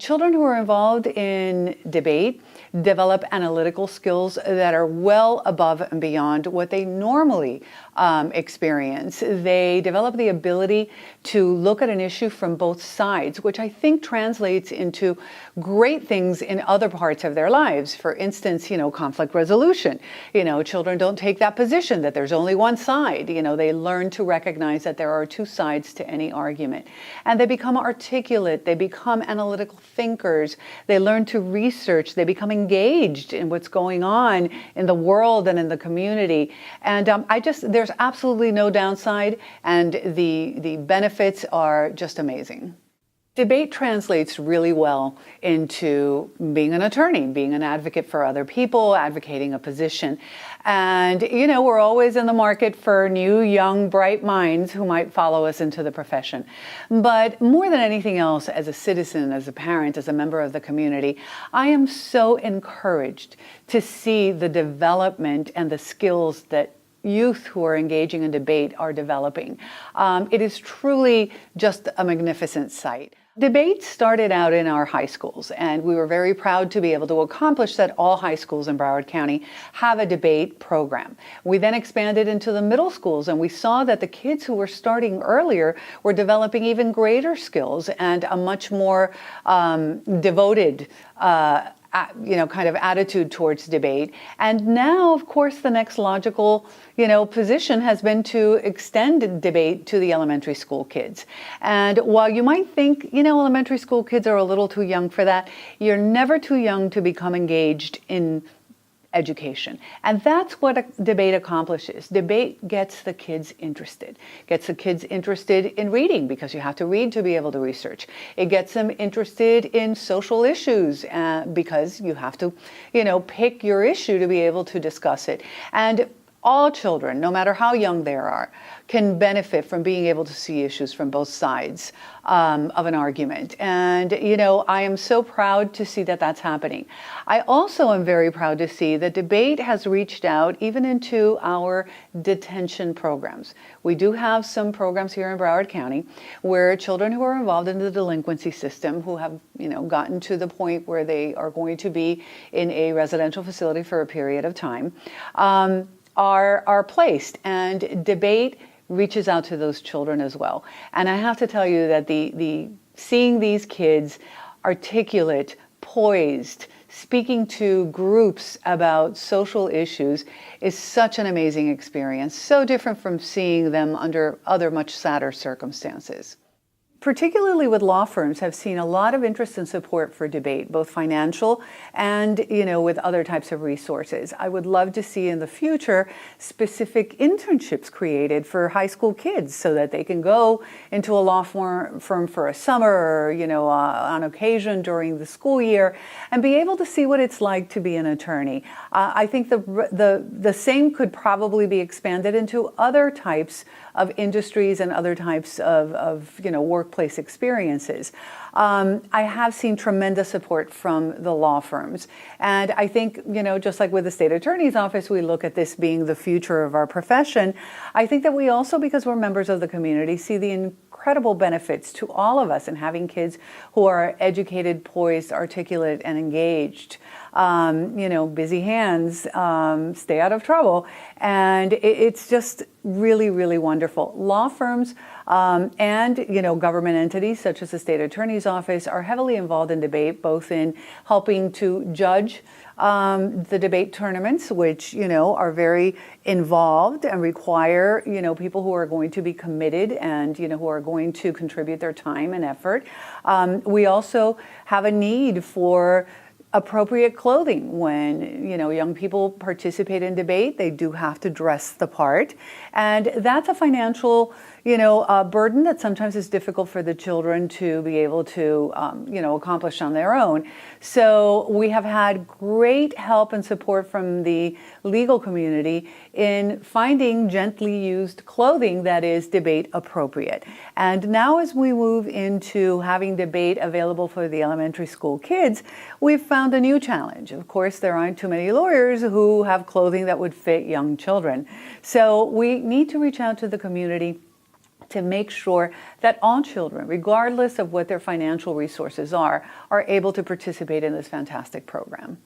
Children who are involved in debate develop analytical skills that are well above and beyond what they normally experience. They develop the ability to look at an issue from both sides, which I think translates into great things in other parts of their lives. For instance, conflict resolution. Children don't take that position that there's only one side. They learn to recognize that there are two sides to any argument. And they become articulate. They become analytical thinkers. They learn to research. They become engaged in what's going on in the world and in the community. And there's absolutely no downside, and the benefits are just amazing. Debate translates really well into being an attorney, being an advocate for other people, advocating a position. And, we're always in the market for new, young, bright minds who might follow us into the profession. But more than anything else, as a citizen, as a parent, as a member of the community, I am so encouraged to see the development and the skills that youth who are engaging in debate are developing. It is truly just a magnificent sight. Debate started out in our high schools, and we were very proud to be able to accomplish that all high schools in Broward County have a debate program. We then expanded into the middle schools, and we saw that the kids who were starting earlier were developing even greater skills and a much more devoted kind of attitude towards debate. And now, of course, the next logical, position has been to extend debate to the elementary school kids. And while you might think, elementary school kids are a little too young for that, you're never too young to become engaged in education. And that's what a debate accomplishes. Debate gets the kids interested. Gets the kids interested in reading, because you have to read to be able to research. It gets them interested in social issues because you have to, pick your issue to be able to discuss it. And all children, no matter how young they are, can benefit from being able to see issues from both sides of an argument. And, I am so proud to see that that's happening. I also am very proud to see that debate has reached out even into our detention programs. We do have some programs here in Broward County where children who are involved in the delinquency system, who have, gotten to the point where they are going to be in a residential facility for a period of time, are placed, and debate reaches out to those children as well. And I have to tell you that the seeing these kids articulate, poised, speaking to groups about social issues is such an amazing experience, so different from seeing them under other much sadder circumstances. Particularly with law firms, have seen a lot of interest and support for debate, both financial and, with other types of resources. I would love to see in the future specific internships created for high school kids so that they can go into a law firm for a summer or, on occasion during the school year and be able to see what it's like to be an attorney. I think the same could probably be expanded into other types of industries and other types of workplace experiences. I have seen tremendous support from the law firms. And I think, just like with the state attorney's office, we look at this being the future of our profession. I think that we also, because we're members of the community, see the incredible benefits to all of us in having kids who are educated, poised, articulate, and engaged. Busy hands, stay out of trouble. And it's just really, really wonderful. Law firms and, government entities such as the state attorney's office are heavily involved in debate, both in helping to judge the debate tournaments, which, are very involved and require, people who are going to be committed and, who are going to contribute their time and effort. We also have a need for appropriate clothing. When, young people participate in debate, they do have to dress the part. And that's a financial, burden that sometimes is difficult for the children to be able to, accomplish on their own. So we have had great help and support from the legal community in finding gently used clothing that is debate appropriate. And now as we move into having debate available for the elementary school kids, we've found a new challenge. Of course, there aren't too many lawyers who have clothing that would fit young children. So we need to reach out to the community to make sure that all children, regardless of what their financial resources are able to participate in this fantastic program.